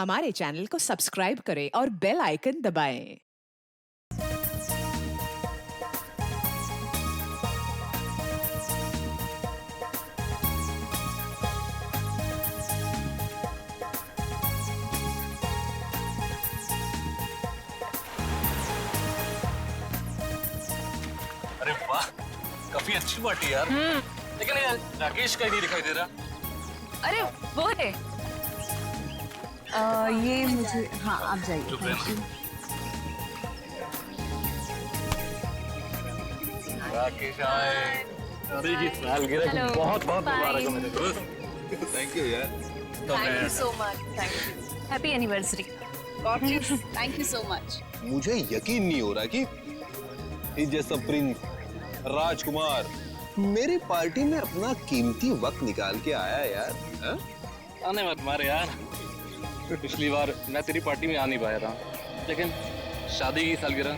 हमारे चैनल को सब्सक्राइब करें और बेल आइकन दबाएं। अरे वाह, काफी अच्छी पार्टी यार। लेकिन यार राकेश का ही नहीं दिखाई दे रहा। अरे वो है। ये मुझे, हाँ आप जाइए। चुप रहना। राकेश आए। अरे ये सालगिरह Hello. बहुत बहुत मुबारक हो Bye. मेरे दोस्त। थैंक यू यार। Thank you so much. Thank you. Happy anniversary. Thank you so much. मुझे यकीन नहीं हो रहा कि इस जैसा प्रिंस राजकुमार मेरी पार्टी में अपना कीमती वक्त निकाल के आया यार। हा? आने मत मारे यार। पिछली बार मैं तेरी पार्टी में आ नहीं पाया था, लेकिन शादी की सालगिरह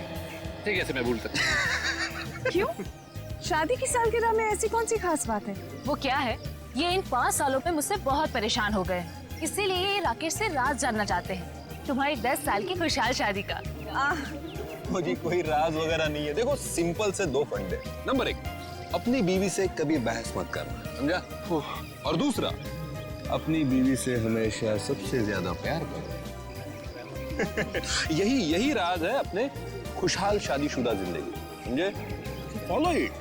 ठीक कैसे मैं भूल सकता। क्यों? शादी की सालगिरह में ऐसी कौन सी खास बात है? वो क्या है, ये इन 5 सालों में मुझसे बहुत परेशान हो गए, इसीलिए ये राकेश से राज जानना चाहते हैं तुम्हारी 10 साल की खुशहाल शादी का। मुझे कोई राज वगैरह नहीं है। देखो सिंपल से 2 फंडे। नंबर 1, अपनी बीवी से कभी बहस मत करना, समझा? और दूसरा, अपनी बीवी से हमेशा सबसे ज्यादा प्यार करो। यही राज है अपने खुशहाल शादीशुदा जिंदगी, समझे? Follow it.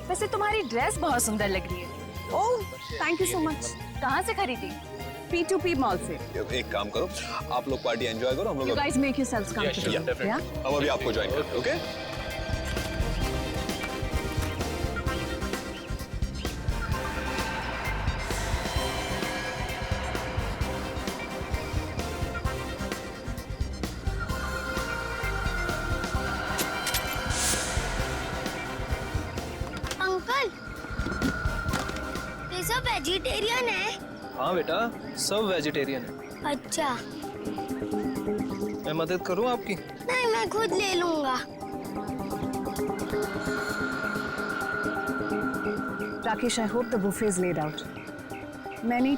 वैसे तुम्हारी ड्रेस बहुत सुंदर लग रही है। ओह, थैंक यू सो मच। कहाँ से खरीदी? P2P मॉल से। एक काम करो, आप लोग पार्टी एंजॉय करो, हम You लोग guys make yourselves comfortable. Yeah? हम अभी आपको ज्वाइन करते हैं, ओके? अंकल, ये सब वेजिटेरियन है? हाँ बेटा, सब वेजिटेरियन है। अच्छा, मैं मदद करूँ आपकी? नहीं मैं खुद ले लूंगा। Rakesh, I hope the buffet is laid out. मैं नहीं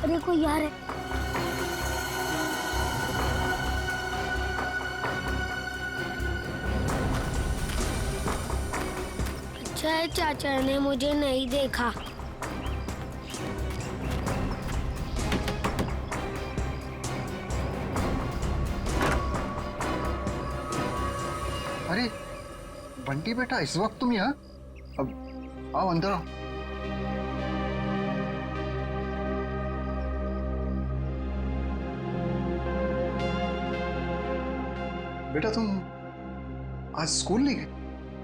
अरे कोई यार है। अच्छा है चाचा ने मुझे नहीं देखा। अरे बंटी बेटा, इस वक्त तुम यहाँ? अब आओ अंदर आओ। बेटा तुम आज स्कूल नहीं गए?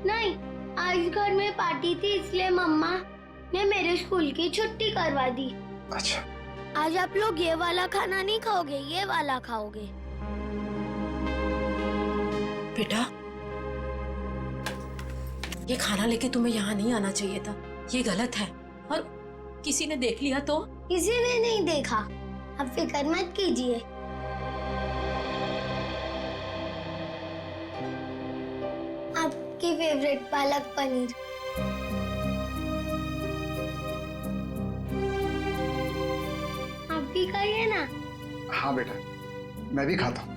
नहीं, आज घर में पार्टी थी इसलिए मम्मा ने मेरे स्कूल की छुट्टी करवा दी। अच्छा। आज आप लोग ये वाला खाना नहीं खाओगे, ये वाला खाओगे। बेटा, ये खाना लेके तुम्हें यहाँ नहीं आना चाहिए था, ये गलत है। और किसी ने देख लिया तो? किसी ने नहीं देखा, आप फिक्र मत कीजिए। आपकी फेवरेट पालक पनीर। आप भी खाइए ना। हाँ बेटा, मैं भी खाता हूँ।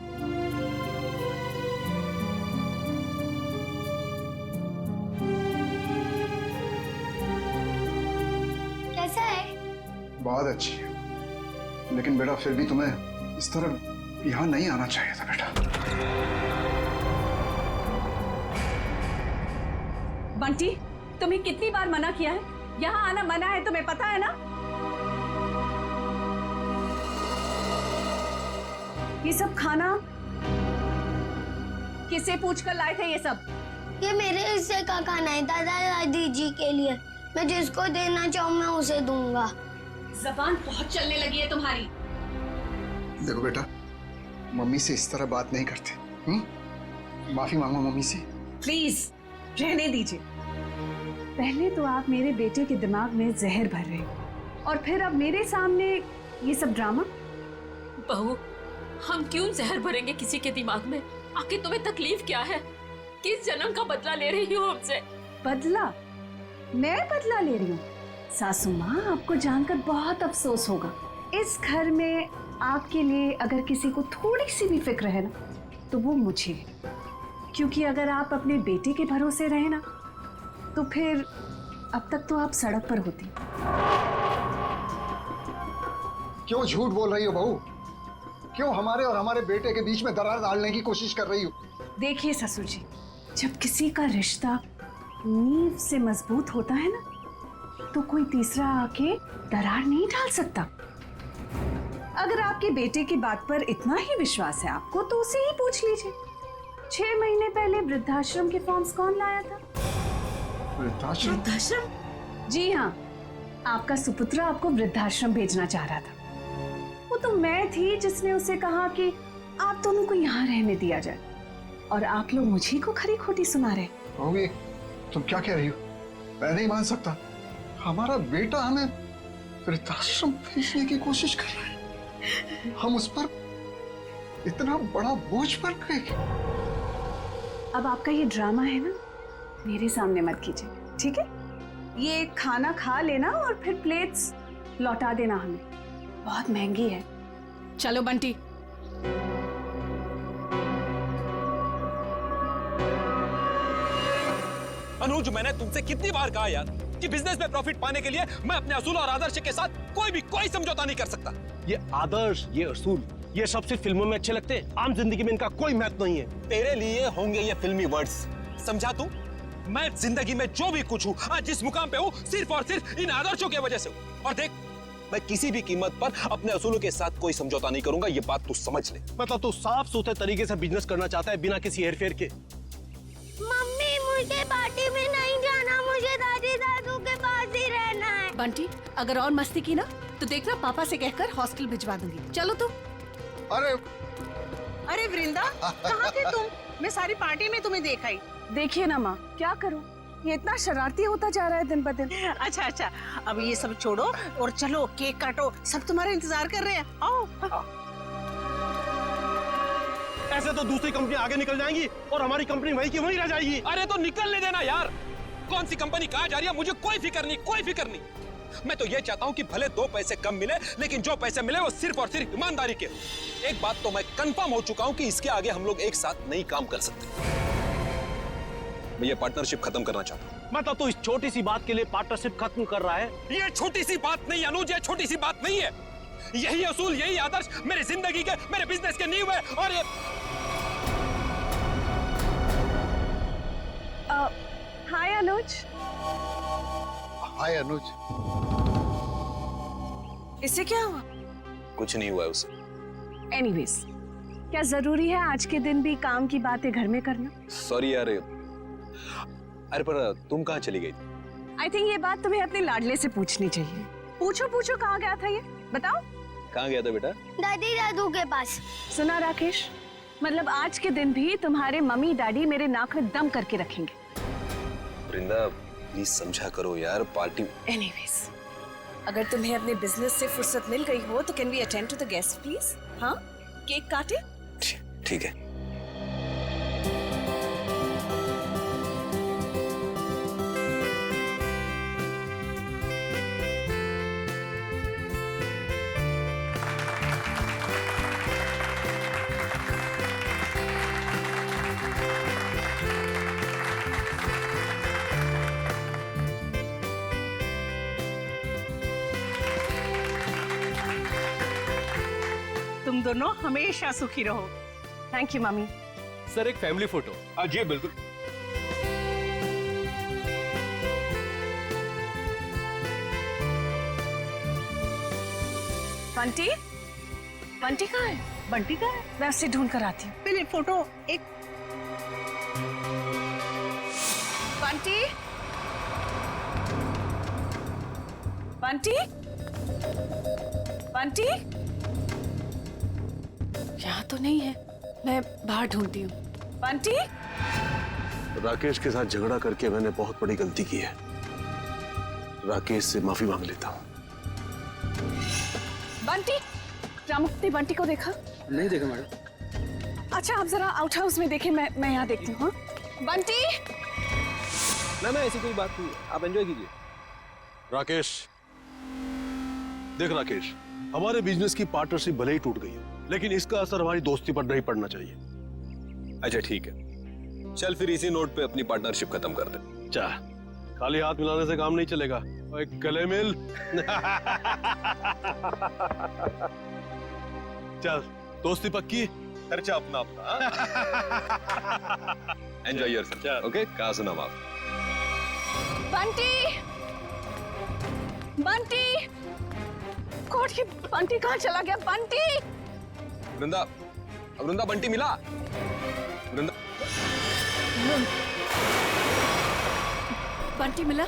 कैसा है? बहुत अच्छी है, लेकिन बेटा फिर भी तुम्हें इस तरह यहाँ नहीं आना चाहिए था बेटा। बंटी, तुम्हें कितनी बार मना किया है? यहाँ आना मना है, तुम्हें पता है ना? ये सब खाना किसे पूछकर लाए थे ये सब? ये मेरे हिस्से का खाना है, दादा दादी जी के लिए। मैं जिसको देना चाहूँ मैं उसे दूंगा। जबान बहुत चलने लगी है तुम्हारी। देखो बेटा, मम्मी से इस तरह बात नहीं करते। माफी मांगो मम्मी से। प्लीज रहने दीजिए। पहले तो आप मेरे बेटे के दिमाग में जहर भर रहे हो और फिर अब मेरे सामने ये सब ड्रामा। बहू, हम क्यों जहर भरेंगे किसी के दिमाग में? आखिर तुम्हें तकलीफ क्या है? किस जन्म का बदला ले रही हो हमसे? बदला? मैं बदला ले रही हूँ? सासू माँ, आपको जानकर बहुत अफसोस होगा। इस घर में आपके लिए अगर किसी को थोड़ी सी भी फिक्र है ना, तो वो मुझे है। क्योंकि अगर आप अपने बेटे के भरोसे रहे ना, तो फिर अब तक तो आप सड़क पर होती। क्यों झूठ बोल रही हो बहू? क्यों हमारे और हमारे बेटे के बीच में दरार डालने की कोशिश कर रही हो? देखिए ससुर जी, जब किसी का रिश्ता नींव से मजबूत होता है ना, तो कोई तीसरा आके दरार नहीं डाल सकता। अगर आपके बेटे की बात पर इतना ही विश्वास है आपको, तो उसे ही पूछ लीजिए। 6 महीने पहले वृद्धाश्रम के फॉर्म्स कौन लाया था? वृद्धाश्रम? वृद्धाश्रम? जी हाँ, आपका सुपुत्र आपको वृद्धाश्रम भेजना चाह रहा था। वो तो मैं थी जिसने उसे कहा कि आप दोनों को यहाँ रहने दिया जाए, और आप लोग मुझे को खरी खोटी सुना रहे। बहू, ये तुम क्या कह रही हो? मैं नहीं मान सकता। हमारा बेटा हमें वृद्धाश्रम भेजने की कोशिश कर रहा है। हम उस पर इतना बड़ा बोझ पड़ गए। अब आपका ये ड्रामा है ना, मेरे सामने मत कीजिए, ठीक है? ये खाना खा लेना और फिर प्लेट्स लौटा देना हमें। बहुत महंगी है। चलो बंटी। अनुज, मैंने तुमसे कितनी बार कहा यार कि बिजनेस में प्रॉफिट पाने के लिए मैं अपने असूल और आदर्श के साथ कोई समझौता नहीं कर सकता। ये आदर्श, ये असूल, ये सब सिर्फ फिल्मों में अच्छे लगते हैं। आम जिंदगी में इनका कोई महत्व नहीं है। तेरे लिए होंगे ये फिल्मी वर्ड्स, समझा तू? मैं जिंदगी में जो भी कुछ हूँ, आज जिस मुकाम पे हूँ, सिर्फ और सिर्फ इन आदर्शों की वजह से हूँ। और देख, मैं किसी भी कीमत पर अपने असूलों के साथ कोई समझौता नहीं करूंगा, ये बात तू समझ ले। मतलब तू साफ सुथरे तरीके से बिजनेस करना चाहता है बिना किसी हेरफेर के। मम्मी, मुझे पार्टी में नहीं जाना, मुझे दादी दादू के पास ही रहना है। बंटी, अगर और मस्ती की ना, तो देखना पापा से कहकर हॉस्टल भिजवा दूंगी। चलो तुम। अरे वृंदा, कहाँ थे तुम? मैं सारी पार्टी में तुम्हें देखा ही। देखिए ना माँ, क्या करूं, ये इतना शरारती होता जा रहा है दिन ब दिन। अच्छा, अब ये सब छोड़ो और चलो केक काटो, सब तुम्हारा इंतजार कर रहे हैं। आओ। ऐसे तो दूसरी कंपनी आगे निकल जाएंगी और हमारी कंपनी वहीं की वहीं रह जाएगी। अरे तो निकलने देना यार। कौन सी कंपनी कहाँ जा रही है मुझे कोई फिक्र नहीं, कोई फिक्र नहीं। मैं तो ये चाहता हूँ कि भले 2 पैसे कम मिले, लेकिन जो पैसे मिले वो सिर्फ और सिर्फ ईमानदारी के। एक बात तो मैं कंफर्म हो चुका हूँ कि इसके आगे हम लोग एक साथ नहीं काम कर सकते। मैं ये पार्टनरशिप खत्म करना चाहता हूँ। मतलब तू इस छोटी सी बात के लिए पार्टनरशिप खत्म कर रहा है? ये छोटी सी बात नहीं अनुज, ये छोटी सी बात नहीं है। यही असूल, यही आदर्श मेरी जिंदगी के, मेरे बिजनेस के नींव है। और ये हाय अनुज। हाय अनुज। इससे क्या हुआ? कुछ नहीं हुआ है उसे। एनीवेज, क्या जरूरी है आज के दिन भी काम की बातें घर में करना? सॉरी यार। अरे पर तुम कहाँ चली गई? आई थिंक ये बात तुम्हें अपने लाडले से पूछनी चाहिए। पूछो कहाँ गया था ये, बताओ। कहाँ गया था बेटा? दादी दादू के पास। सुना राकेश, मतलब आज के दिन भी तुम्हारे मम्मी डैडी मेरे नाक में दम करके रखेंगे। वृंदा, प्लीज समझा करो यार, पार्टी। एनीवेज, अगर तुम्हें अपने बिजनेस से फुर्सत मिल गई हो तो can we attend to the guest please? हाँ, केक काटे? ठीक है। तुम दोनों हमेशा सुखी रहो। Thank you mummy. सर, एक फैमिली फोटो। जी बिल्कुल। बंटी, बंटी कहाँ है? बंटी का है? मैं उसे ढूंढ कर आती हूँ। पहले फोटो एक। बंटी, बंटी, बंटी, यहाँ तो नहीं है, मैं बाहर ढूंढती हूँ। बंटी, राकेश के साथ झगड़ा करके मैंने बहुत बड़ी गलती की है। राकेश से माफी मांग लेता हूँ। बंटी, रामुक्त ने बंटी को देखा? नहीं देखा मैडम। अच्छा, आप जरा आउट हाउस में देखें, मैं यहाँ देखती हूँ। बंटी, ना ऐसी कोई बात नहीं, आप एंजॉय कीजिए। राकेश, देख राकेश, हमारे बिजनेस की पार्टनरशिप भले ही टूट गई है, लेकिन इसका असर हमारी दोस्ती पर नहीं पड़ना चाहिए। अच्छा ठीक है, चल फिर इसी नोट पे अपनी पार्टनरशिप खत्म कर दे। चा, खाली हाथ मिलाने से काम नहीं चलेगा। और एक गले मिल। चल, दोस्ती पक्की, खर्चा अपना अपना। Enjoy yourself. ओके, कहाँ सुना आप? बंटी, बंटी, कोट की बंटी कहाँ चला गया? बंटी, वृंदा, वृंदा बंटी मिला? वृंदा, बंटी मिला?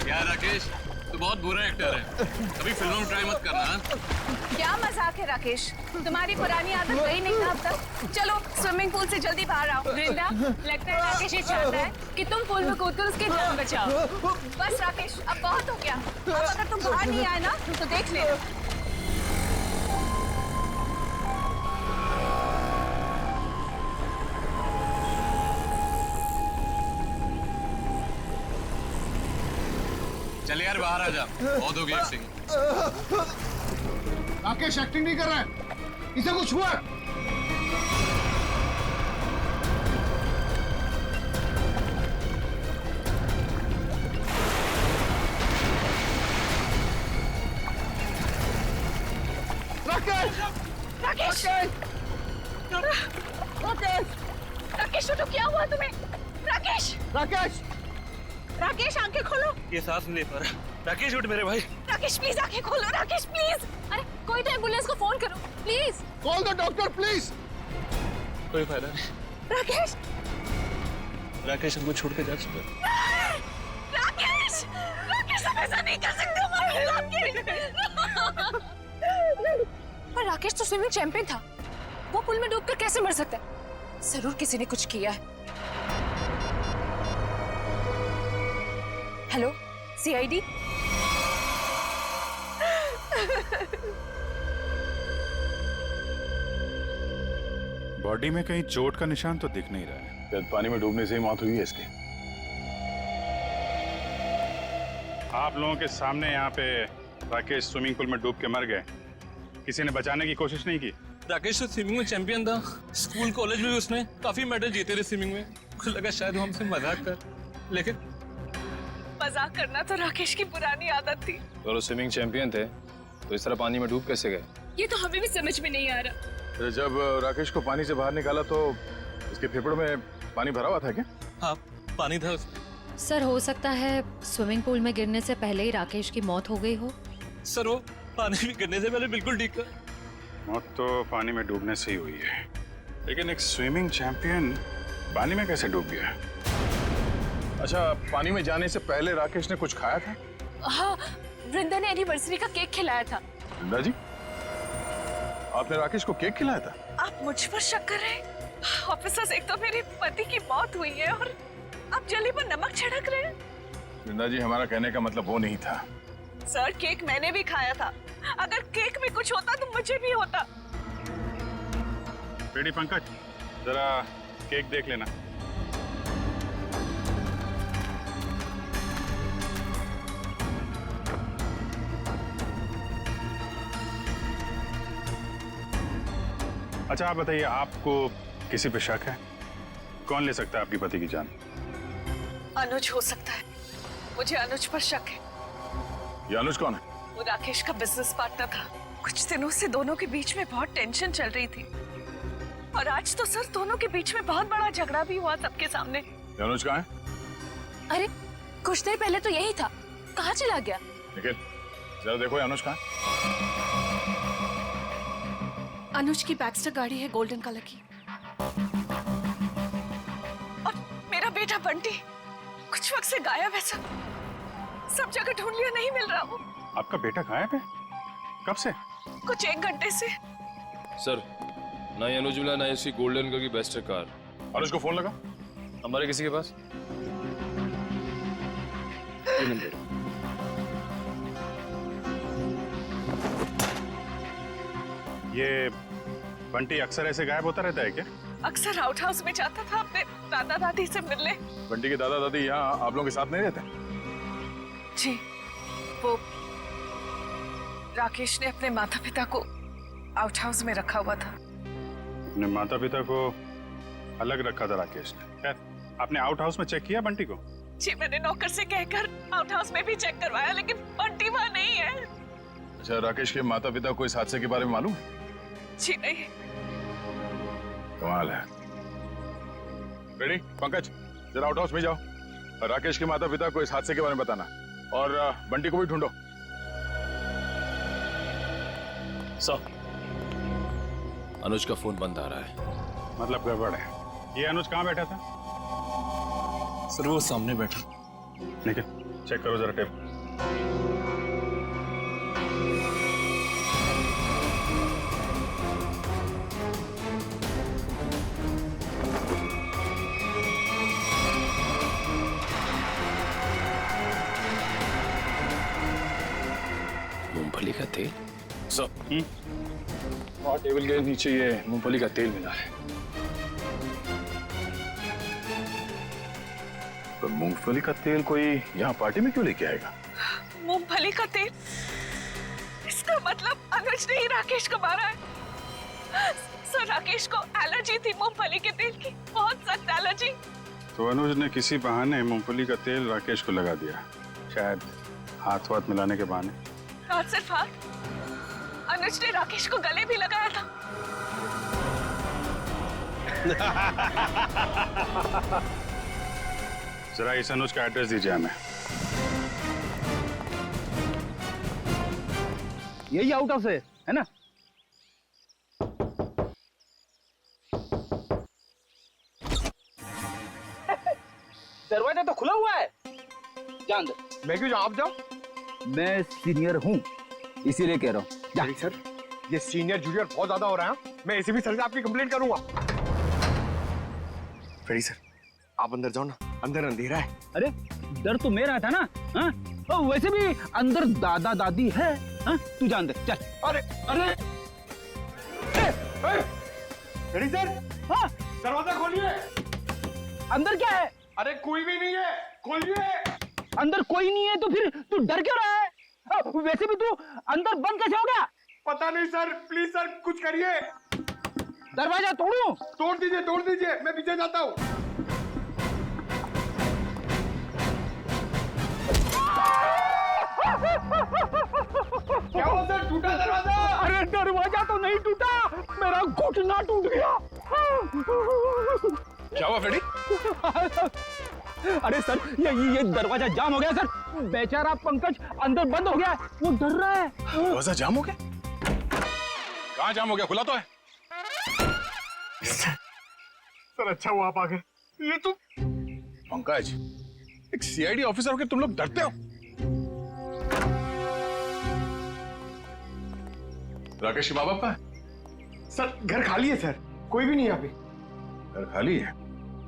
यार राकेश, तू बहुत बुरा एक्टर है, कभी फिल्मों में ट्राई मत करना। हाँ? क्या मजाक है राकेश? तुम्हारी पुरानी आदत गई नहीं ना अब तक? चलो स्विमिंग पूल से जल्दी बाहर आओ। वृंदा, लगता है राकेश ये चाहता है कि तुम पूल में कूदकर उसकी जान बचाओ। बस राकेश, अब बहुत हो गया। अब अगर तुम बाहर नहीं आए ना तो देख ले। चल यार बाहर आ जा, बहुत हो गई एक्टिंग। राकेश एक्टिंग नहीं कर रहा है, इसे कुछ हुआ है? राकेश, राकेश तो क्या हुआ तुम्हें? राकेश, राकेश, राकेश आंखें खोलो। ये सांस नहीं ले पा रहा। राकेश उठ मेरे भाई। राकेश प्लीज आंखें खोलो। राकेश प्लीज। अरे कोई तो एम्बुलेंस को फोन करो please. Call the doctor please. कोई फायदा नहीं। राकेश, राकेश हमको छोड़ के जा चुका है। राकेश, राकेश हम ऐसा नहीं कर सकते हमारे राकेश। पर राकेश तो स्विमिंग चैंपियन था, वो पुल में डूबकर कैसे मर सकता है? जरूर किसी ने कुछ किया है। Hello, CID? बॉडी में कहीं चोट का निशान तो दिख नहीं रहा है। शायद पानी में डूबने से ही मौत हुई है इसकी। आप लोगों के सामने यहाँ पे राकेश स्विमिंग पूल में डूब के मर गए, किसी ने बचाने की कोशिश नहीं की? राकेश तो स्विमिंग में चैंपियन था, स्कूल कॉलेज में भी उसने काफी मेडल जीते थे स्विमिंग में। मुझे लगा शायद वो हमसे मजाक कर, लेकिन मजाक करना तो राकेश की पुरानी आदत थी। तो स्विमिंग चैंपियन थे तो इस तरह पानी में डूब कैसे गए? ये तो हमें भी समझ में नहीं आ रहा। जब राकेश को पानी से बाहर निकाला तो उसके फेफड़ों में पानी भरा हुआ था क्या? हाँ, पानी था उसमें। सर, हो सकता है स्विमिंग पूल में गिरने से पहले ही राकेश की मौत हो गई हो। सर वो पानी में गिरने से पहले बिल्कुल ठीक था। मौत तो पानी में डूबने से ही हुई है, लेकिन एक स्विमिंग चैंपियन पानी में कैसे डूब गया? अच्छा, पानी में जाने से पहले राकेश ने कुछ खाया था? हाँ, वृंदा ने एनिवर्सरी का केक खिलाया था। वृंदा जी, आपने राकेश को केक खिलाया था? आप मुझ पर शक कर रहे हैं? ऑफिसर्स, एक तो मेरे पति की मौत हुई है और आप जली पर नमक छिड़क रहे हैं। वृंदा जी, हमारा कहने का मतलब वो नहीं था। सर, केक मैंने भी खाया था। अगर केक में कुछ होता तो मुझे भी होता। बेटी पंकज, जरा केक देख लेना। अच्छा, आप बताइए, आपको किसी पे शक है? कौन ले सकता है आपकी पति की जान? अनुज हो सकता है। मुझे अनुज पर शक है। ये अनुज कौन है? वो राकेश का बिजनेस पार्टनर था। कुछ दिनों से दोनों के बीच में बहुत टेंशन चल रही थी और आज तो सर दोनों के बीच में बहुत बड़ा झगड़ा भी हुआ सबके सामने। ये अनुज कहाँ है? अरे कुछ देर पहले तो यही था, कहाँ चला गया? निखिल, जरा देखो ये अनुज कहाँ है? अनुज की बैक्स्टर गाड़ी है गोल्डन कलर की। और मेरा बेटा बंटी कुछ वक्त से गायब है सर। सब जगह ढूंढ लिया, नहीं मिल रहा वो। आपका बेटा गायब है? कब से? कुछ 1 घंटे से। सर, ना ही अनुज मिला, ना ही उसकी गोल्डन कलर की बेस्ट कार। और उसको फोन लगा? हमारे किसी के पास? ये नंबर। ये बंटी अक्सर ऐसे गायब होता रहता है क्या? अक्सर आउट हाउस में जाता था अपने दादा दादी से मिलने। बंटी के दादा दादी यहाँ आप लोगों के साथ नहीं रहते? जी, वो राकेश ने अपने माता पिता को आउट हाउस में रखा हुआ था। अपने माता पिता को अलग रखा था राकेश ने। खैर, आपने आउट हाउस में चेक किया बंटी को? जी, मैंने नौकर से कहकर आउट हाउस में भी चेक करवाया, लेकिन बंटी वहाँ नहीं है। अच्छा, राकेश के माता पिता को इस हादसे के बारे में मालूम है? जी नहीं। कमाल है। रेडी पंकज, जरा आउट हाउस में जाओ और राकेश के माता पिता को इस हादसे के बारे में बताना, और बंटी को भी ढूंढो। सर, अनुज का फोन बंद आ रहा है। मतलब गड़बड़ है। ये अनुज कहाँ बैठा था? सर, वो सामने बैठा। ठीक है, चेक करो जरा टेप। मूंगफली का तेल? सर, और टेबल के नीचे ये मूंगफली का तेल मिला है। तो मूंगफली का तेल कोई यहाँ पार्टी में क्यों लेके आएगा? मूंगफली का तेल? इसका मतलब अनुज ने ही राकेश को मारा है। सर, राकेश को एलर्जी थी मूंगफली के तेल की, बहुत सख्त एलर्जी। तो अनुज ने किसी बहाने मूंगफली का तेल राकेश को लगा दिया, शायद हाथ वाथ मिलाने के बहाने। हाथ सिर्फ हाथ, अनुज ने राकेश को गले भी लगाया था। जरा इस अनुज का एड्रेस दीजिए हमें। यही आउट हाउस है ना? दरवाजा तो खुला हुआ है। जान दे। मैं क्यों जाऊं? आप जाओ। मैं सीनियर हूँ, इसीलिए कह रहा हूँ। नहीं सर, ये सीनियर जूनियर बहुत ज्यादा हो रहा है। मैं एसीपी सर से आपकी कंप्लेंट करूंगा। फेडी सर, आप अंदर जाओ ना, अंदर अंधेरा है। अरे डर तो मेरा था ना। हाँ? और वैसे भी अंदर दादा दादी है। हाँ? तू जान दे, चल। अरे अरे फेडी सर, हाँ? दरवाजा खोलिए। अंदर क्या है? अरे कोई भी नहीं है, खोलिए। अंदर कोई नहीं है तो फिर तू डर क्यों रहा है? वैसे भी तू अंदर बंद कैसे हो गया? पता नहीं सर, प्लीज सर कुछ करिए। दरवाजा तोड़ूं? तोड़ दीजिए, मैं पीछे जाता हूँ। क्या हुआ सर, टूटा दरवाजा? अरे दरवाजा तो नहीं टूटा, मेरा घुटना टूट गया। क्या हुआ फेडी? अरे सर, ये दरवाजा जाम हो गया सर। बेचारा पंकज अंदर बंद हो गया, वो डर रहा है। दरवाजा जाम हो गया? कहाँ जाम हो गया? खुला तो है। सर अच्छा हुआ आप आ गए। ये तो पंकज, एक सीआईडी ऑफिसर होकर तुम लोग डरते हो? राकेश के माँ बाप कहाँ है? सर घर खाली है सर, कोई भी नहीं यहाँ पे। घर खाली है?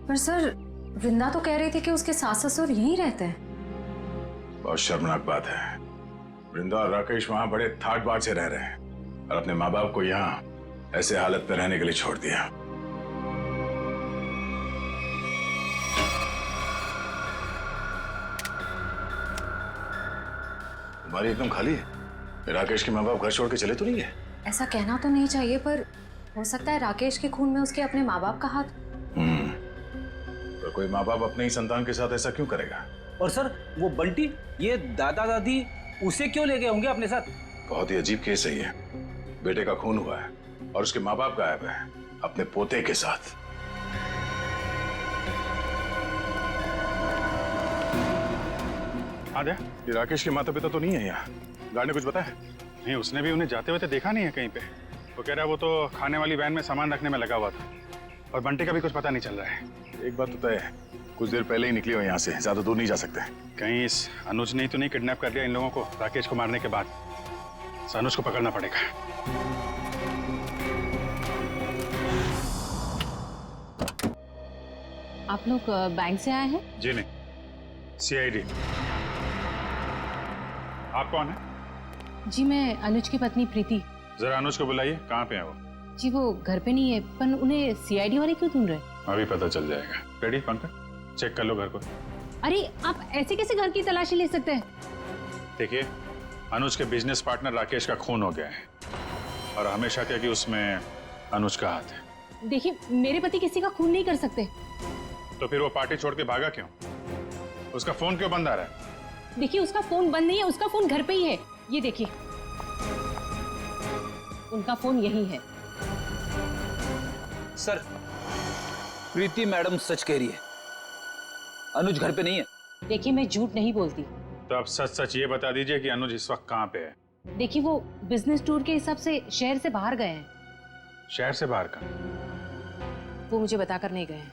पर सर, वृंदा तो कह रही थी कि उसके सास ससुर यहीं रहते हैं। बहुत शर्मनाक बात है। वृंदा और राकेश वहां बड़े ठाट बाट से रह रहे हैं और अपने माँ बाप को यहाँ ऐसे हालत में रहने के लिए छोड़ दिया। तुम्हारी एकदम खाली है। राकेश के माँ बाप घर छोड़ के चले तो नहीं है? ऐसा कहना तो नहीं चाहिए, पर हो सकता है राकेश के खून में उसके अपने माँ बाप का हाथ। तो कोई माँ बाप अपने ही संतान के साथ ऐसा क्यों करेगा? और सर, वो बंटी, ये दादा दादी उसे क्यों ले गए होंगे अपने साथ? बहुत ही अजीब केस है ये। बेटे का खून हुआ है और उसके माँ बाप गायब है अपने पोते के साथ। आद्या, ये राकेश के माता पिता तो नहीं है यहाँ? गार्ड ने कुछ बताया? नहीं, उसने भी उन्हें जाते हुए देखा नहीं है कहीं पे। वो कह रहा है वो तो खाने वाली वैन में सामान रखने में लगा हुआ था और बंटी का भी कुछ पता नहीं चल रहा है। एक बात तो तय है, कुछ देर पहले ही निकली हो यहाँ से, ज्यादा दूर नहीं जा सकते। कहीं इस अनुज ने तो नहीं किडनैप कर लिया इन लोगों को राकेश को मारने के बाद? इस अनुज को पकड़ना पड़ेगा। आप लोग बैंक से आए हैं? जी नहीं, CID। आप कौन है? जी मैं अनुज की पत्नी प्रीति। जरा अनुज को बुलाइए, कहाँ पे है वो? जी वो घर पे नहीं है, पर उन्हें CID वाले क्यों ढूंढ रहे? अभी पता चल जाएगा। रेडी पंकज, चेक कर लो घर को। अरे आप ऐसे कैसे घर की तलाशी ले सकते हैं? देखिए, अनुज के बिजनेस पार्टनर राकेश का खून हो गया है और हमेशा क्या कि उसमें अनुज का हाथ है। देखिए मेरे पति किसी का खून नहीं कर सकते। तो फिर वो पार्टी छोड़ के भागा क्यों? उसका फोन क्यों बंद आ रहा है? देखिए उसका फोन बंद नहीं है, उसका फोन घर पे ही है। ये देखिए, उनका फोन यही है। सर, प्रीति मैडम सच कह रही है, अनुज घर पे नहीं है। देखिए मैं झूठ नहीं बोलती। तो आप सच सच ये बता दीजिए कि अनुज इस वक्त कहाँ पे है? देखिए वो बिजनेस टूर के हिसाब से शहर से बाहर गए हैं। शहर से बाहर का? वो मुझे बताकर नहीं गए हैं,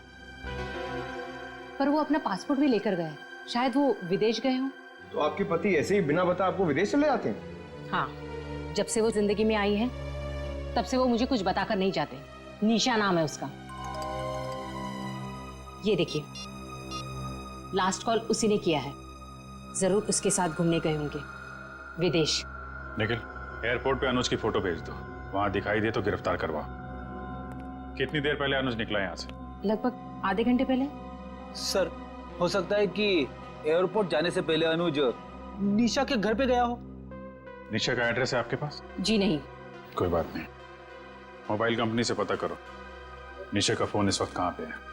पर वो अपना पासपोर्ट भी लेकर गए। शायद वो विदेश गए हों। तो आपके पति ऐसे ही बिना बताए आपको विदेश चले जाते हैं? हाँ, जब से वो जिंदगी में आई है तब से वो मुझे कुछ बताकर नहीं जाते। निशा नाम है उसका। ये देखिए, लास्ट कॉल उसी ने किया है। जरूर उसके साथ घूमने गए होंगे विदेश। निखिल, एयरपोर्ट पे अनुज की फोटो भेज दो, वहां दिखाई दे तो गिरफ्तार करवाओ। कितनी देर पहले अनुज निकला यहाँ से? लगभग आधे घंटे पहले। सर, हो सकता है कि एयरपोर्ट जाने से पहले अनुज निशा के घर पे गया हो। निशा का एड्रेस है आपके पास? जी नहीं। कोई बात नहीं, मोबाइल कंपनी से पता करो निशा का फोन इस वक्त कहाँ पे है।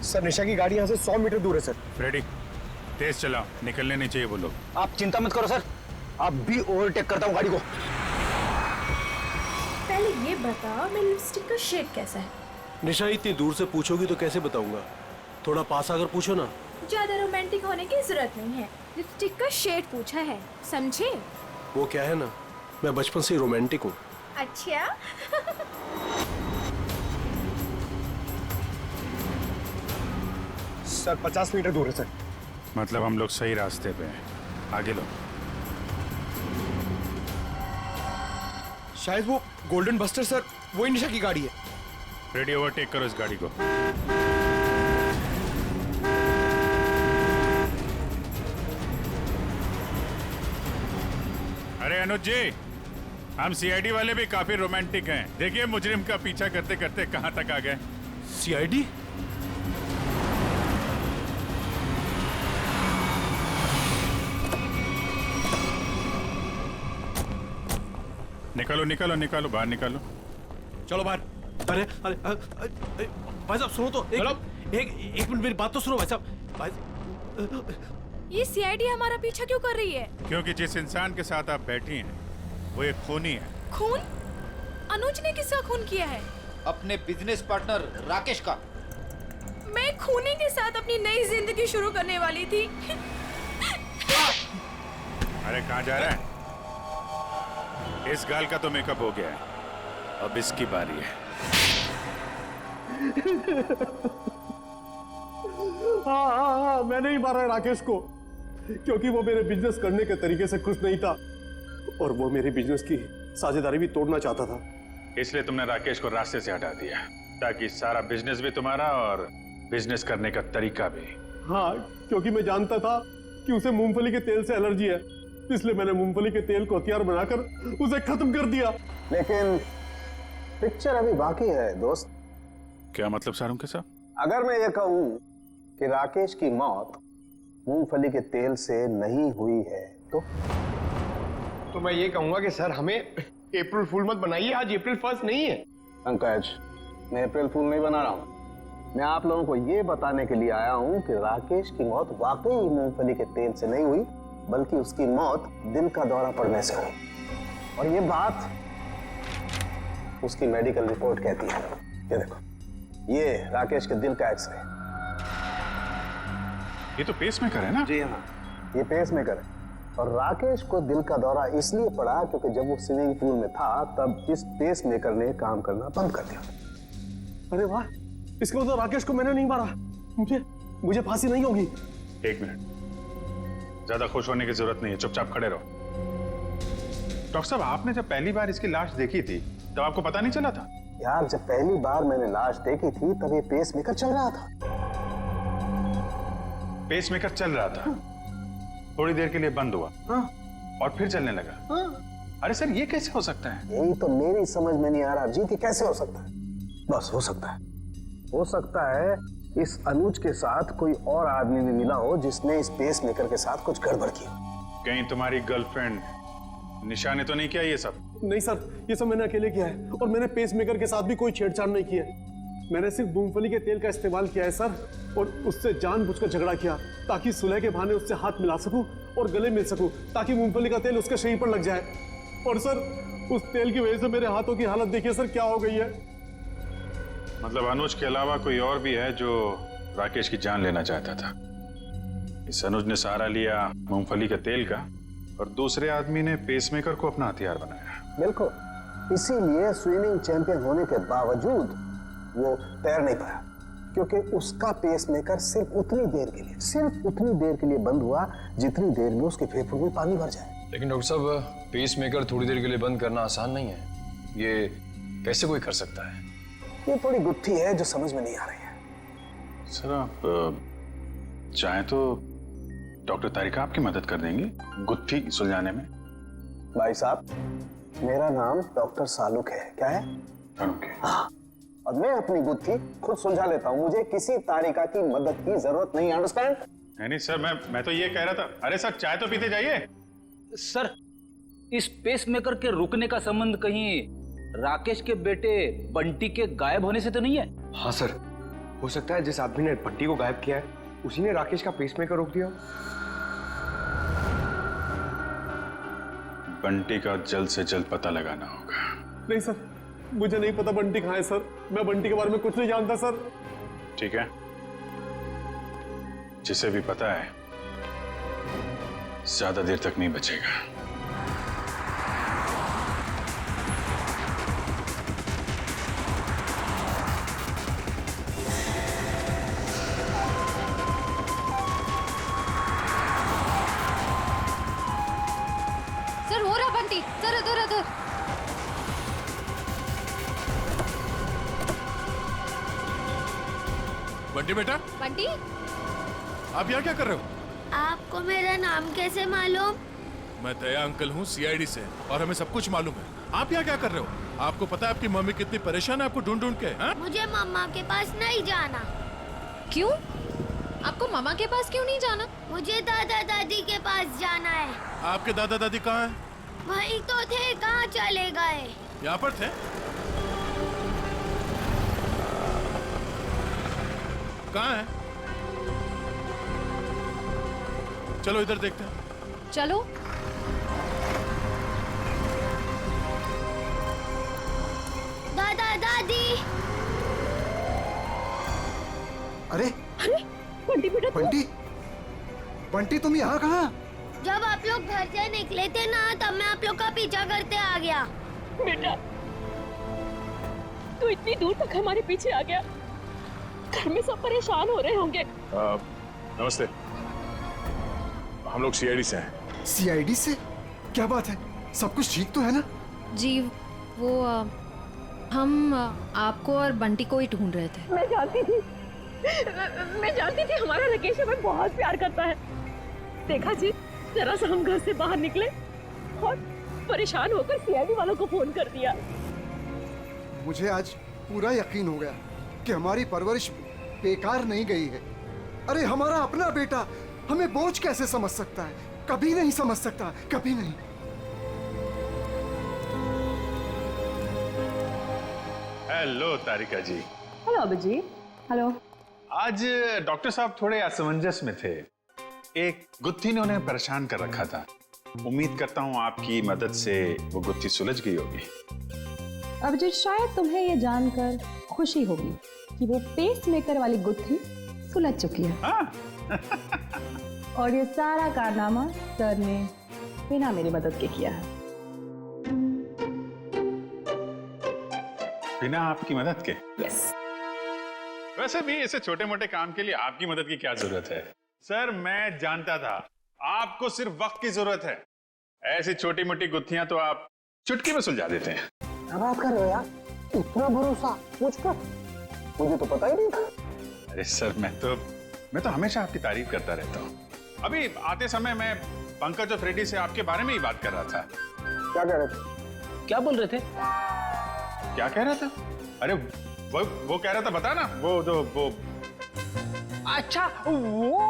सर निशा की गाड़ी यहाँ से 100 मीटर दूर है सर। रेडी, तेज चलाओ, निकलने नहीं चाहिए वो लोग। आप चिंता मत करो सर, आप भी ओवरटेक करता हूँ गाड़ी को। पहले ये बता, मेरी लिपस्टिक का शेड कैसा है? निशा इतनी दूर से पूछोगी तो कैसे बताऊंगा? थोड़ा पास आकर पूछो ना। ज्यादा रोमांटिक होने की जरूरत नहीं है, लिपस्टिक का शेड पूछा है, समझे? वो क्या है ना, मैं बचपन से ही रोमांटिक हूँ। अच्छा। सर 50 मीटर दूर है सर। मतलब हम लोग सही रास्ते पे हैं, आगे लो। शायद वो गोल्डन बस्टर सर, वही निशा की गाड़ी है। रेडी, ओवरटेक करो इस गाड़ी को। अरे अनुज जी, हम CID वाले भी काफी रोमांटिक हैं। देखिए मुजरिम का पीछा करते करते कहां तक आ गए। CID? निकालो निकालो निकालो, बाहर निकालो। चलो बाहर। अरे अरे भाई साहब सुनो तो, एक मिनट मेरी बात तो सुनो भाई साहब। ये CID हमारा पीछा क्यों कर रही है? क्योंकि जिस इंसान के साथ आप बैठी हैं वो एक खूनी है। खून? अनुज ने किसका खून किया है? अपने बिजनेस पार्टनर राकेश का। मैं खूनी के साथ अपनी नई जिंदगी शुरू करने वाली थी। अरे कहाँ जा रहा है? इस गाल का तो मेकअप हो गया है, अब इसकी बारी है। हाँ, मैंने ही मारा राकेश को, क्योंकि वो मेरे बिजनेस करने के तरीके से खुश नहीं था और वो मेरे बिजनेस की साझेदारी भी तोड़ना चाहता था। इसलिए तुमने राकेश को रास्ते से हटा दिया ताकि सारा बिजनेस भी तुम्हारा और बिजनेस करने का तरीका भी। हाँ, क्योंकि मैं जानता था कि उसे मूंगफली के तेल से एलर्जी है, इसलिए मैंने मूंगफली के तेल को हथियार बनाकर उसे खत्म कर दिया। लेकिन पिक्चर अभी बाकी है दोस्त। क्या मतलब सारुण के साथ? अगर मैं ये कहूं कि राकेश की मौत मूंगफली के तेल से नहीं हुई है तो मैं ये कहूंगा कि सर हमें अप्रैल फूल मत बनाइए, आज अप्रैल 1 नहीं है। पंकज, मैं अप्रैल फूल नहीं बना रहा हूं। मैं आप लोगों को ये बताने के लिए आया हूं कि राकेश की मौत वाकई मूंगफली के तेल से नहीं हुई, बल्कि उसकी मौत दिल का दौरा पड़ने से हुई। और ये बात उसकी मेडिकल रिपोर्ट कहती है। ये देखो, ये राकेश के दिल का एक्सरे। ये तो पेसमेकर है ना? जी हाँ, ये पेसमेकर है। और राकेश को दिल का दौरा इसलिए पड़ा क्योंकि जब वो स्विमिंग पूल में था तब इस पेस मेकर ने काम करना बंद कर दिया। अरे वाह, इसका मतलब राकेश को मैंने नहीं मारा, मुझे फांसी नहीं होगी। एक मिनट, ज्यादा खुश होने की जरूरत नहीं है, चुपचाप खड़े रहो। डॉक्टर साहब, आपने जब पहली बार इसकी लाश देखी थी तब आपको पता नहीं चला था? यार, जब पहली बार मैंने लाश देखी थी तब ये पेस मेकर चल रहा था। पेस मेकर चल रहा था, थोड़ी देर के लिए बंद हुआ और फिर चलने लगा। अरे सर, ये कैसे हो सकता है? यही तो मेरी समझ में नहीं आ रहा जी कि कैसे हो सकता है। बस हो सकता है, हो सकता है इस अनुज के साथ कोई और आदमी भी मिला हो जिसने इस पेस मेकर के साथ कुछ गड़बड़ की। कहीं तुम्हारी गर्लफ्रेंड निशा ने तो नहीं किया ये सब? नहीं सर, ये सब मैंने अकेले किया है और मैंने पेस मेकर के साथ भी कोई छेड़छाड़ नहीं की है। मैंने सिर्फ मूंगफली के तेल का इस्तेमाल किया है सर, और उससे जानबूझकर झगड़ा किया ताकि सुलह के बहाने उससे हाथ मिला सकूं और गले मिल सकूं, ताकि मूंगफली का तेल उसके शरीर पर लग जाए। और सर, उस तेल की वजह से मेरे हाथों की हालत देखिए सर क्या हो गई है। मतलब अनुज के अलावा कोई और भी है जो राकेश की जान लेना चाहता था? इस अनुज ने सहारा लिया मूंगफली के तेल का और दूसरे आदमी ने पेसमेकर को अपना हथियार बनाया। बिल्कुल, इसीलिए स्विमिंग चैंपियन होने के बावजूद वो तैर नहीं पाया, क्योंकि उसका पेसमेकर सिर्फ उतनी देर के लिए बंद हुआ जितनी देर में उसके फेफड़ों में पानी भर जाए। लेकिन डॉक्टर साहब, पेसमेकर थोड़ी देर के लिए बंद करना आसान नहीं है, ये कैसे कोई कर सकता है? ये थोड़ी गुत्थी है जो समझ में नहीं आ रही है। सर, आप चाहें तो डॉक्टर तारिका आपकी मदद कर देंगी गुत्थी सुलझाने में। भाई साहब, मेरा नाम डॉक्टर सालुक है। क्या है? हाँ, और मैं अपनी गुत्थी खुद सुलझा लेता हूँ, मुझे किसी तारिका की मदद की जरूरत नहीं। अंडरस्टैंड? नहीं सर, मैं तो ये कह रहा था। अरे सर, चाय तो पीते जाइए। सर, इस पेसमेकर के रुकने का संबंध कहीं राकेश के बेटे बंटी के गायब होने से तो नहीं है? हाँ सर, हो सकता है जिस आदमी ने बंटी को गायब किया है उसी ने राकेश का पेसमेकर रोक दिया। बंटी का जल्द से जल्द पता लगाना होगा। नहीं सर, मुझे नहीं पता बंटी कहाँ है सर, मैं बंटी के बारे में कुछ नहीं जानता सर। ठीक है, जिसे भी पता है ज्यादा देर तक नहीं बचेगा। सर, हो रहा बंटी, सर इधर इधर। बंटी बेटा, बंटी, आप यहाँ क्या कर रहे हो? आपको मेरा नाम कैसे मालूम? मैं दया अंकल हूँ सीआईडी से, और हमें सब कुछ मालूम है। आप यहाँ क्या कर रहे हो? आपको पता है आपकी मम्मी कितनी परेशान है आपको ढूंढ ढूंढ के? हा? मुझे मम्मा के पास नहीं जाना। क्यों? आपको मामा के पास क्यों नहीं जाना? मुझे दादा दादी के पास जाना है। आपके दादा दादी कहाँ हैं? वहीं तो थे, कहाँ चले गए? यहाँ पर थे। कहाँ है? चलो इधर देखते हैं। चलो। दादा दादी। अरे अरे बंटी बेटा, बंटी तुम यहाँ कहाँ? जब आप लोग घर से निकले थे ना, तब मैं आप लोग का पीछा करते आ गया। बेटा, तू इतनी दूर तक हमारे पीछे आ गया। घर में सब परेशान हो रहे होंगे। नमस्ते, हम लोग सीआईडी से हैं। सीआईडी से? क्या बात है, सब कुछ ठीक तो है ना? जी, वो हम आपको और बंटी को ही ढूंढ रहे थे। मैं जानती थी हमारा राकेश हमें बहुत प्यार करता है। देखा जी, जरा सा हम घर से बाहर निकले और परेशान होकर सीआईडी वालों को फोन कर दिया। मुझे आज पूरा यकीन हो गया कि हमारी परवरिश बेकार नहीं गई है। अरे हमारा अपना बेटा हमें बोझ कैसे समझ सकता है? कभी नहीं समझ सकता, कभी नहीं। हेलो तारिका जी। हेलो अभिजी। हेलो। आज डॉक्टर साहब थोड़े असमंजस में थे। एक गुत्थी ने उन्हें परेशान कर रखा था। उम्मीद करता हूँ आपकी मदद से वो गुत्थी सुलझ गई होगी। अभिजीत, शायद तुम्हें ये जानकर खुशी होगी कि वो पेस मेकर वाली गुत्थी सुलझ चुकी है। और ये सारा कारनामा सर ने बिना मेरी मदद के किया है। बिना आपकी मदद के? यस। वैसे भी ऐसे छोटे मोटे काम के लिए आपकी मदद की क्या जरूरत है? सर मैं जानता था आपको सिर्फ वक्त की जरूरत है। ऐसी छोटी मोटी गुत्थियां तो आप चुटकी में सुलझा देते हैं। क्या बात कर रहे हो यार, इतना भरोसा मुझ पर? मुझे तो पता ही नहीं था। अरे सर मैं तो हमेशा आपकी तारीफ करता रहता हूँ। अभी आते समय मैं पंकज और फ्रेडी से आपके बारे में ही बात कर रहा था। क्या कह रहे थे? क्या बोल रहे थे? क्या कह रहा था? अरे वो कह रहा था, बता ना, वो अच्छा वो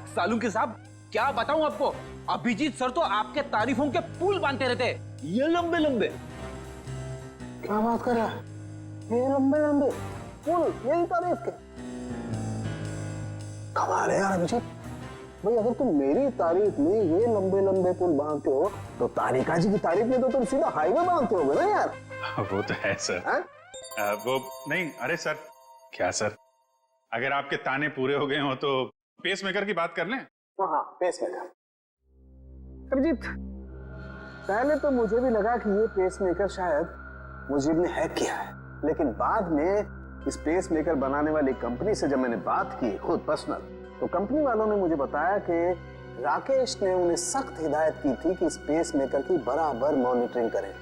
सालू के साहब, क्या बताऊं आपको, अभिजीत सर तो आपके तारीफों के पुल बांधते रहते, ये लंबे लंबे। क्या बात कर रहा है? ये लंबे लंबे पुल, यही तारीफ के? कमाल है यार अभिजीत भाई, अगर तुम मेरी तारीफ में ये लंबे लंबे पुल बांधते हो तो तारिका जी की तारीफ में तो तुम सीधा हाईवे बांधते होगे ना यार। वो तो है सर। वो नहीं, अरे सर क्या सर, अगर आपके ताने पूरे हो गए हो तो पेस मेकर की बात कर लें। हाँ पेस मेकर। अभिजीत पहले तो मुझे भी लगा कि ये पेस मेकर शायद मुजीब ने हैक किया है, लेकिन बाद में इस पेस मेकर बनाने वाली कंपनी से जब मैंने बात की खुद पर्सनल, तो कंपनी वालों ने मुझे बताया कि राकेश ने उन्हें सख्त हिदायत की थी कि इस पेस मेकर की बराबर मॉनिटरिंग करें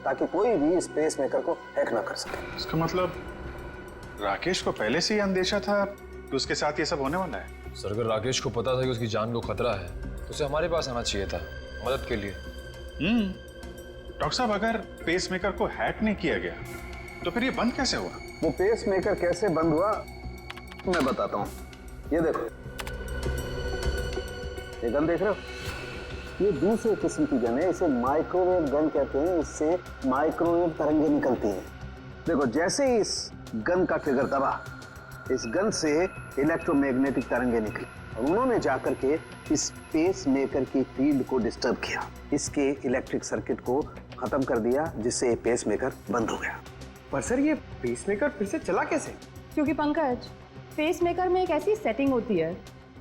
ताकि कोई भी इस पेस मेकर को हैक ना कर सके। इसका मतलब राकेश को पहले से ही अंदेशा था कि उसके साथ ये सब होने वाला है? सर अगर राकेश को पता था कि उसकी जान को खतरा है तो उसे हमारे पास आना चाहिए था मदद के लिए। डॉक्टर साहब, अगर पेस मेकर को हैक नहीं किया गया तो फिर ये बंद कैसे हुआ? वो पेस मेकर कैसे बंद हुआ मैं बताता हूँ। ये देखो, ये गन देख रहे हो? ये दूसरे किस्म की गन है, इसे माइक्रोवेव गन कहते हैं। इससे माइक्रोवेव तरंगे निकलती हैं। देखो जैसे ही इस गन का ट्रिगर दबा, इस गन से इलेक्ट्रोमैग्नेटिक तरंगे निकली और उन्होंने जाकर के इस पेस मेकर की फील्ड को डिस्टर्ब किया, इसके इलेक्ट्रिक सर्किट को खत्म कर दिया, जिससे ये पेस मेकर बंद हो गया। पर सर ये पेस मेकर फिर से चला कैसे? क्योंकि पंकज, पेस मेकर में एक ऐसी सेटिंग होती है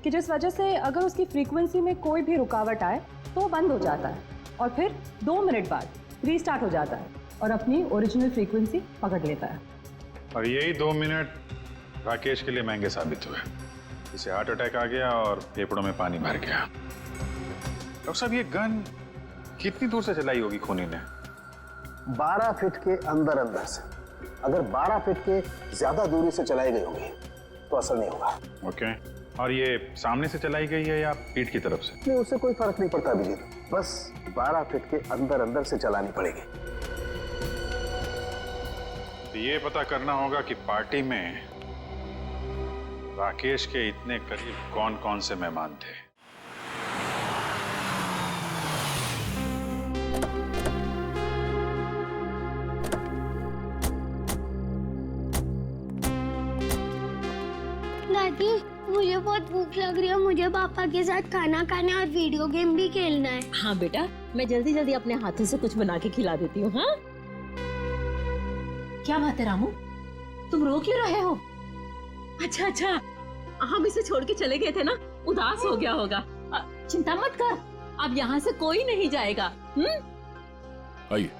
कि जिस वजह से अगर उसकी फ्रीक्वेंसी में कोई भी रुकावट आए तो वो बंद हो जाता है और फिर 2 मिनट बाद रीस्टार्ट हो जाता है और अपनी ओरिजिनल फ्रीक्वेंसी पकड़ लेता है। और यही 2 मिनट राकेश के लिए महंगे साबित हुए। इसे हार्ट अटैक आ गया और फेफड़ों में पानी भर गया। डॉक्टर साहब ये गन कितनी दूर से चलाई होगी खूनी ने? 12 फीट के अंदर अंदर से। अगर 12 फीट के ज्यादा दूरी से चलाई गई होगी तो असर नहीं होगा। ओके, और ये सामने से चलाई गई है या पीठ की तरफ से? नहीं, उससे कोई फर्क नहीं पड़ता अभिजीत, बस 12 फीट के अंदर अंदर से चलानी पड़ेगी। तो ये पता करना होगा कि पार्टी में राकेश के इतने करीब कौन कौन से मेहमान थे। दादी मुझे बहुत भूख लग रही है, मुझे पापा के साथ खाना खाना और वीडियो गेम भी खेलना है। हाँ बेटा, मैं जल्दी जल्दी अपने हाथों से कुछ बना के खिला देती हूँ। हाँ क्या बात है रामू, तुम रो क्यों रहे हो? अच्छा, हम इसे छोड़ के चले गए थे ना, उदास हो गया होगा। चिंता मत कर, अब यहाँ से कोई नहीं जाएगा। आइए।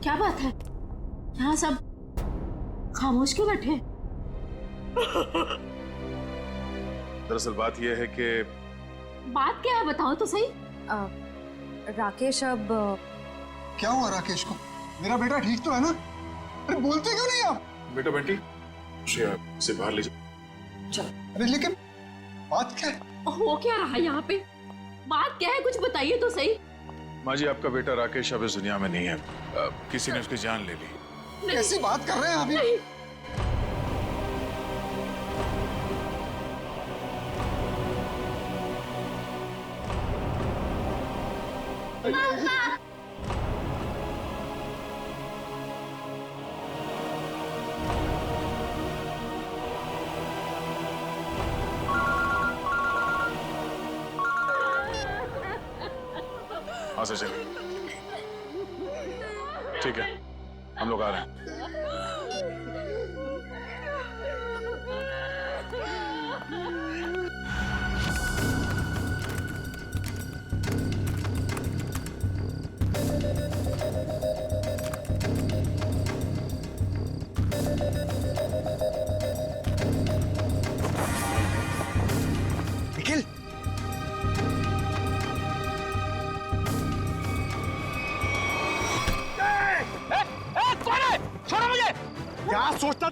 क्या बात है, यहाँ सब खामोश क्यों बैठे? दरअसल बात यह है कि बात क्या है, बताओ तो सही। राकेश अब क्या हुआ राकेश को? मेरा बेटा ठीक तो है ना? अरे बोलते क्यों नहीं आप? बेटा बंटी, इसे बाहर ले जाओ। अरे लेकिन बात क्या है? हो क्या रहा है यहाँ पे? बात क्या है, कुछ बताइए तो सही। माँ जी, आपका बेटा राकेश अब इस दुनिया में नहीं है। किसी ने उसकी जान ले ली। कैसी बात कर रहे हैं अभी? नहीं। हाँ सर चलिए, ठीक है, हम लोग आ रहे हैं।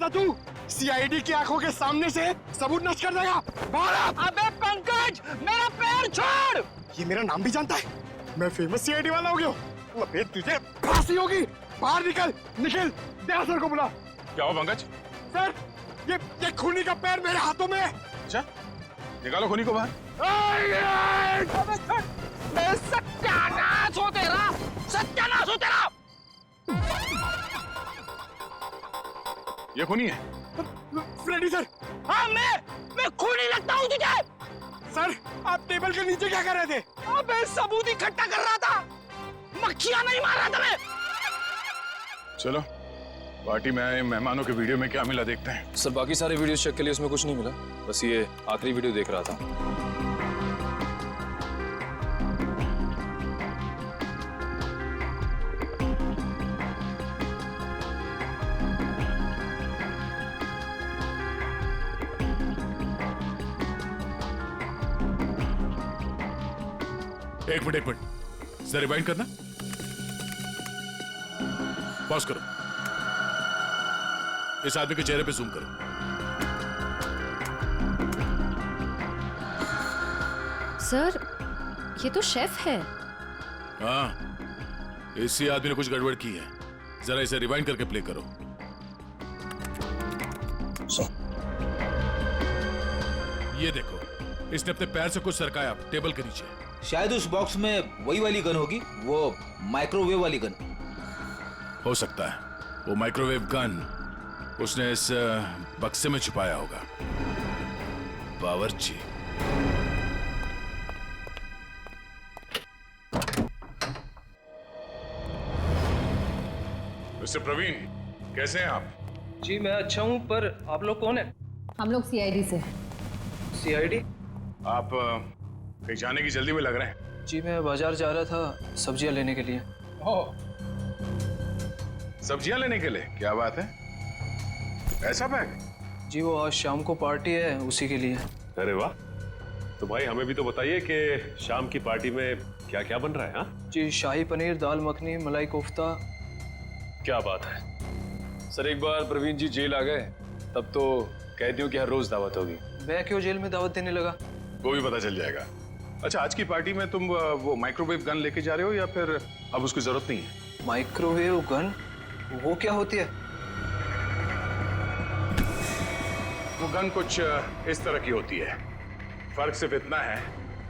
था तू सीआईडी की आंखों के सामने से सबूत नष्ट कर देगा? अबे पंकज, मेरा पैर छोड़। ये मेरा नाम भी जानता है, मैं फेमस सीआईडी वाला हो गया हूँ। अबे तुझे फांसी होगी। बाहर निकल, निकल, दया सर को बुला। क्या हो पंकज? सर, ये खूनी का पैर मेरे हाथों में है। अच्छा, निकालो खूनी को बाहर। सत्यानाश हो तेरा, सत्यानाश हो तेरा। ये खूनी है? Freddy sir. हाँ, मैं खूनी लगता हूँ तुझे? सर, आप टेबल के नीचे क्या कर रहे थे? अबे सबूत इकट्ठा कर रहा था, मक्खियां नहीं मार रहा था मैं। चलो, पार्टी में आए मेहमानों के वीडियो में क्या मिला देखते हैं। सर बाकी सारे वीडियो चेक के लिए उसमें कुछ नहीं मिला, बस ये आखिरी वीडियो देख रहा था। एक मिनट जरा रिवाइंड करना, पॉज करो, इस आदमी के चेहरे पे जूम करो। सर, ये तो शेफ है। हाँ, इसी आदमी ने कुछ गड़बड़ की है, जरा इसे रिवाइंड करके प्ले करो। ये देखो, इसने अपने पैर से कुछ सरकाया टेबल के नीचे। शायद उस बॉक्स में वही वाली गन होगी, वो माइक्रोवेव वाली गन। हो सकता है वो माइक्रोवेव गन उसने इस बक्से में छुपाया होगा। बावर्ची। मिस्टर प्रवीण, कैसे हैं आप? जी मैं अच्छा हूं, पर आप लोग कौन है? हम लोग सीआईडी से। सीआईडी? आप कहीं जाने की जल्दी में लग रहे हैं। जी मैं बाजार जा रहा था सब्जियां लेने के लिए। ओह, सब्जियां लेने के लिए? क्या बात है, ऐसा बैग? जी वो आज शाम को पार्टी है, उसी के लिए। अरे वाह, तो भाई हमें भी तो बताइए कि शाम की पार्टी में क्या क्या बन रहा है? हाँ जी, शाही पनीर, दाल मखनी, मलाई कोफ्ता। क्या बात है सर, एक बार प्रवीण जी जेल आ गए तब तो कैदियों की हर रोज दावत होगी। मैं क्यों जेल में दावत देने लगा? वो भी पता चल जाएगा। अच्छा, आज की पार्टी में तुम वो माइक्रोवेव गन लेके जा रहे हो या फिर अब उसकी जरूरत नहीं है? Microwave gun? वो क्या होती है? वो गन कुछ इस तरह की होती है, फर्क सिर्फ इतना है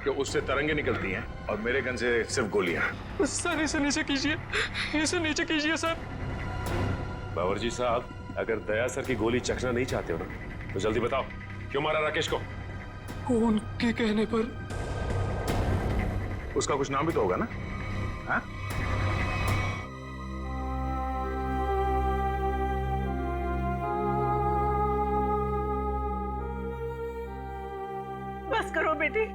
कि उससे तरंगे निकलती हैं और मेरे गन से सिर्फ गोलियां। सर इसे नीचे कीजिए, इसे नीचे कीजिए सर। बावर्ची साहब, अगर दया सर की गोली चखना नहीं चाहते हो ना तो जल्दी बताओ, क्यों मारा राकेश को? कौन के कहने पर? उसका कुछ नाम भी तो होगा ना? हाँ? बस करो बेटी,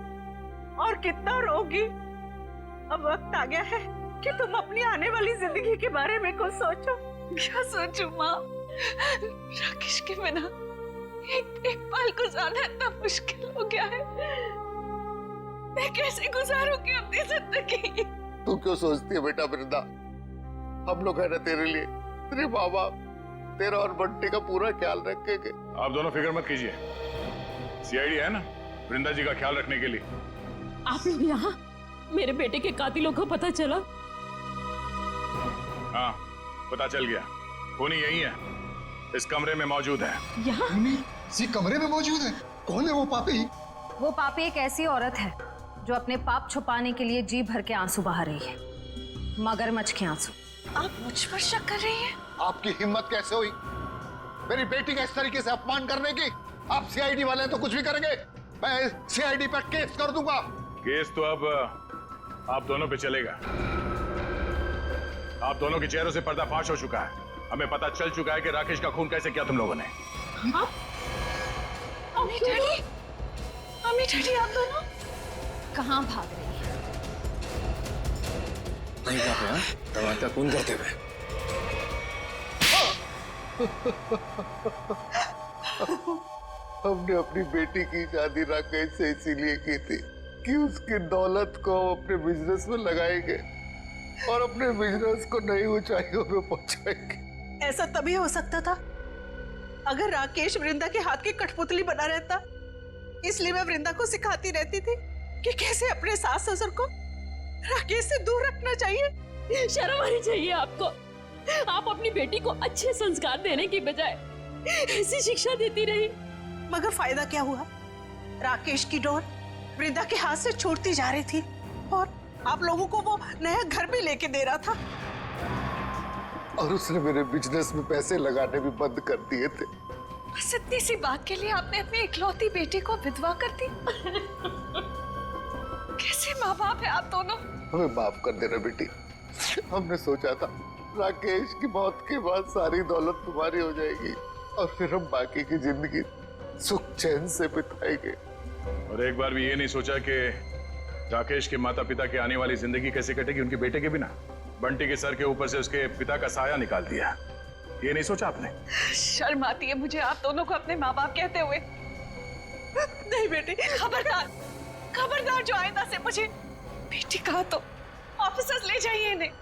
और कितना रोगी। अब वक्त आ गया है कि तुम अपनी आने वाली जिंदगी के बारे में कुछ सोचो। क्या सोचूं माँ? राकेश के बिना एक पल गुजारना इतना मुश्किल हो गया है। मैं कैसे गुजारूंगी अपनी जिंदगी? तू क्यों सोचती है बेटा वृंदा? हम लोग है ना तेरे लिए, तेरे माँ बाप तेरा और बंटी का पूरा ख्याल रखेंगे। आप दोनों फिक्र मत कीजिए, सीआईडी है ना वृंदा जी का ख्याल रखने के लिए। आप लोग यहाँ? मेरे बेटे के कातिलों को पता चला? हाँ, पता चल गया। खूनी यही है, इस कमरे में मौजूद है। यहाँ? इसी कमरे में मौजूद है? कौन है वो पापी? वो पापी एक ऐसी औरत है जो अपने पाप छुपाने के लिए जी भर के आंसू बहा रही है, मगरमच्छ के आंसू। आप मुझ पर शक कर रही हैं? आपकी हिम्मत कैसे हुई मेरी बेटी का इस तरीके से अपमान करने की? आप सीआईडी वाले तो कुछ भी करेंगे, मैं सीआईडी पर केस कर दूंगा। केस तो अब आप दोनों पे चलेगा। आप दोनों के चेहरों से पर्दाफाश हो चुका है। हमें पता चल चुका है कि राकेश का खून कैसे किया तुम लोगों ने। मम्मी डैडी, मम्मी डैडी आप दोनों कहाँ भाग रही है? नहीं कहा है, दवा का खून करते हुए। हमने अपनी बेटी की शादी राकेश से इसीलिए की थी कि उसकी दौलत को अपने बिजनेस में लगाएंगे और अपने बिजनेस को नई ऊंचाइयों पे पहुंचाएंगे। ऐसा तभी हो सकता था अगर राकेश वृंदा के हाथ की कठपुतली बना रहता, इसलिए मैं वृंदा को सिखाती रहती थी कि कैसे अपने सास ससुर को राकेश से दूर रखना चाहिए। शर्म आनी चाहिए आपको। आप अपनी बेटी को अच्छे संस्कार देने की बजाय ऐसी शिक्षा देती रही। मगर फायदा क्या हुआ? राकेश की डोर वृंदा के हाथ से छूटती जा रही थी और आप लोगों को वो नया घर भी लेके दे रहा था। और उसने मेरे बिजनेस में पैसे लगाने भी बंद कर दिए थे। बस इतनी सी बात के लिए आपने अपनी इकलौती बेटी को विधवा कर दी। कैसे माँ बाप है आप दोनों? हमें माफ कर देना बेटी। हमने सोचा था राकेश की मौत के बाद सारी दौलत तुम्हारी हो जाएगी और फिर हम बाकी की जिंदगी सुख चैन से बिताएंगे। और एक बार भी ये नहीं सोचा कि राकेश के माता पिता की आने वाली जिंदगी कैसे कटेगी उनके बेटे के बिना। बंटी के सर के ऊपर से उसके पिता का साया निकाल दिया, ये नहीं सोचा आपने? शर्म आती है मुझे आप दोनों को अपने माँ बाप कहते हुए। नहीं बेटी, खबरदार, खबरदार जो आइंदा से मुझे बेटी कहा तो ऑफिसर्स ले जाइए इन्हें।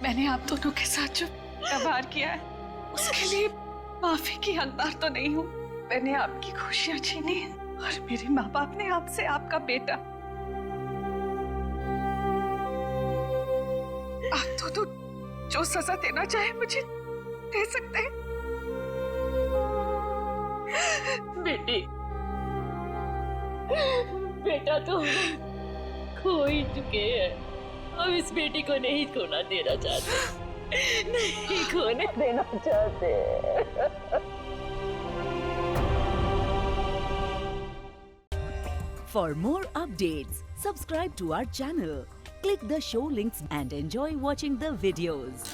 मैंने आप दोनों के साथ जो व्यवहार किया है उसके लिए माफी की हकदार तो नहीं हूँ। मैंने आपकी खुशियां छीनी है और मेरे माँ बाप ने आपसे आपका बेटा। आप दोनों जो सजा देना चाहे मुझे दे सकते हैं। बेटी, बेटा तो खो ही चुके हैं। हम इस बेटी को नहीं खोना देना चाहते, नहीं खोने देना चाहते। For more updates, subscribe to our channel, click the show links and enjoy watching the videos.